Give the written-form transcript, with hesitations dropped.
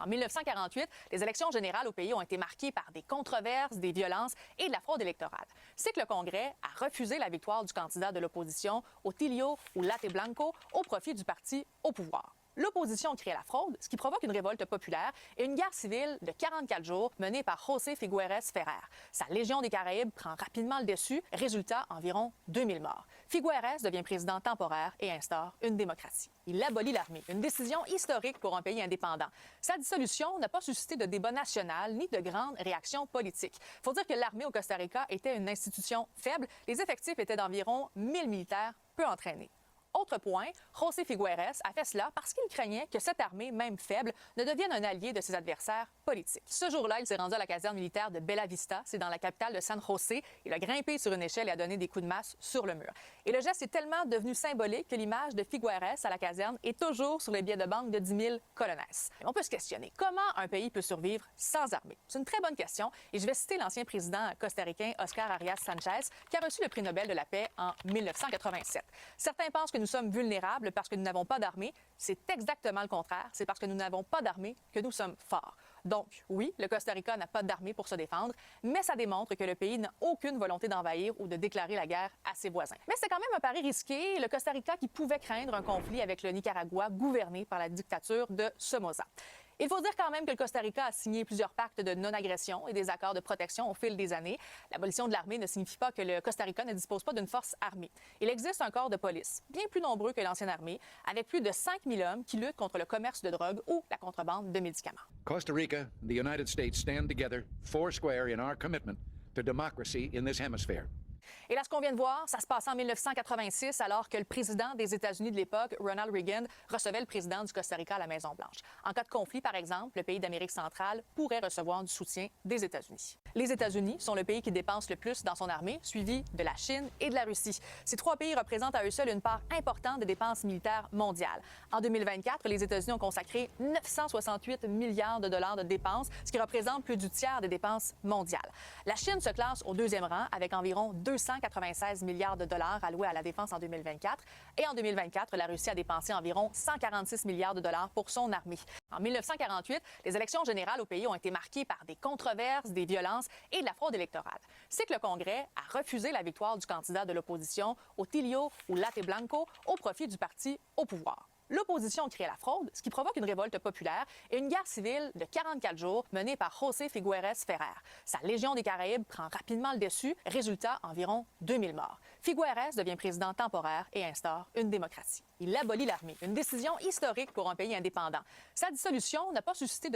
En 1948, les élections générales au pays ont été marquées par des controverses, des violences et de la fraude électorale. C'est que le Congrès a refusé la victoire du candidat de l'opposition, Otilio Ulate Blanco, au profit du parti au pouvoir. L'opposition crée la fraude, ce qui provoque une révolte populaire et une guerre civile de 44 jours menée par José Figueres Ferrer. Sa Légion des Caraïbes prend rapidement le dessus. Résultat, environ 2000 morts. Figueres devient président temporaire et instaure une démocratie. Il abolit l'armée, une décision historique pour un pays indépendant. Sa dissolution n'a pas suscité de débat national ni de grandes réactions politiques. Il faut dire que l'armée au Costa Rica était une institution faible. Les effectifs étaient d'environ 1000 militaires peu entraînés. Autre point, José Figueres a fait cela parce qu'il craignait que cette armée, même faible, ne devienne un allié de ses adversaires politiques. Ce jour-là, il s'est rendu à la caserne militaire de Bella Vista, c'est dans la capitale de San José. Il a grimpé sur une échelle et a donné des coups de masse sur le mur. Et le geste est tellement devenu symbolique que l'image de Figueres à la caserne est toujours sur les billets de banque de 10 000 colones. On peut se questionner, comment un pays peut survivre sans armée? C'est une très bonne question et je vais citer l'ancien président costaricain Oscar Arias Sanchez qui a reçu le prix Nobel de la paix en 1987. Certains pensent que nous sommes vulnérables parce que nous n'avons pas d'armée. C'est exactement le contraire. C'est parce que nous n'avons pas d'armée que nous sommes forts. Donc, oui, le Costa Rica n'a pas d'armée pour se défendre, mais ça démontre que le pays n'a aucune volonté d'envahir ou de déclarer la guerre à ses voisins. Mais c'est quand même un pari risqué, le Costa Rica qui pouvait craindre un conflit avec le Nicaragua gouverné par la dictature de Somoza. Il faut dire quand même que le Costa Rica a signé plusieurs pactes de non-agression et des accords de protection au fil des années. L'abolition de l'armée ne signifie pas que le Costa Rica ne dispose pas d'une force armée. Il existe un corps de police, bien plus nombreux que l'ancienne armée, avec plus de 5000 hommes qui luttent contre le commerce de drogue ou la contrebande de médicaments. Costa Rica and the United States stand together, foursquare in our commitment to democracy in this hemisphere. Et là, ce qu'on vient de voir, ça se passait en 1986, alors que le président des États-Unis de l'époque, Ronald Reagan, recevait le président du Costa Rica à la Maison-Blanche. En cas de conflit, par exemple, le pays d'Amérique centrale pourrait recevoir du soutien des États-Unis. Les États-Unis sont le pays qui dépense le plus dans son armée, suivi de la Chine et de la Russie. Ces trois pays représentent à eux seuls une part importante des dépenses militaires mondiales. En 2024, les États-Unis ont consacré 968 milliards de dollars de dépenses, ce qui représente plus du tiers des dépenses mondiales. La Chine se classe au deuxième rang avec environ 296 milliards de dollars alloués à la défense en 2024. Et en 2024, la Russie a dépensé environ 146 milliards de dollars pour son armée. En 1948, les élections générales au pays ont été marquées par des controverses, des violences et de la fraude électorale. C'est que le Congrès a refusé la victoire du candidat de l'opposition, Otilio Ulate Blanco, au profit du parti au pouvoir. L'opposition crée la fraude, ce qui provoque une révolte populaire et une guerre civile de 44 jours menée par José Figueres Ferrer. Sa Légion des Caraïbes prend rapidement le dessus. Résultat, environ 2000 morts. Figueres devient président temporaire et instaure une démocratie. Il abolit l'armée, une décision historique pour un pays indépendant. Sa dissolution n'a pas suscité de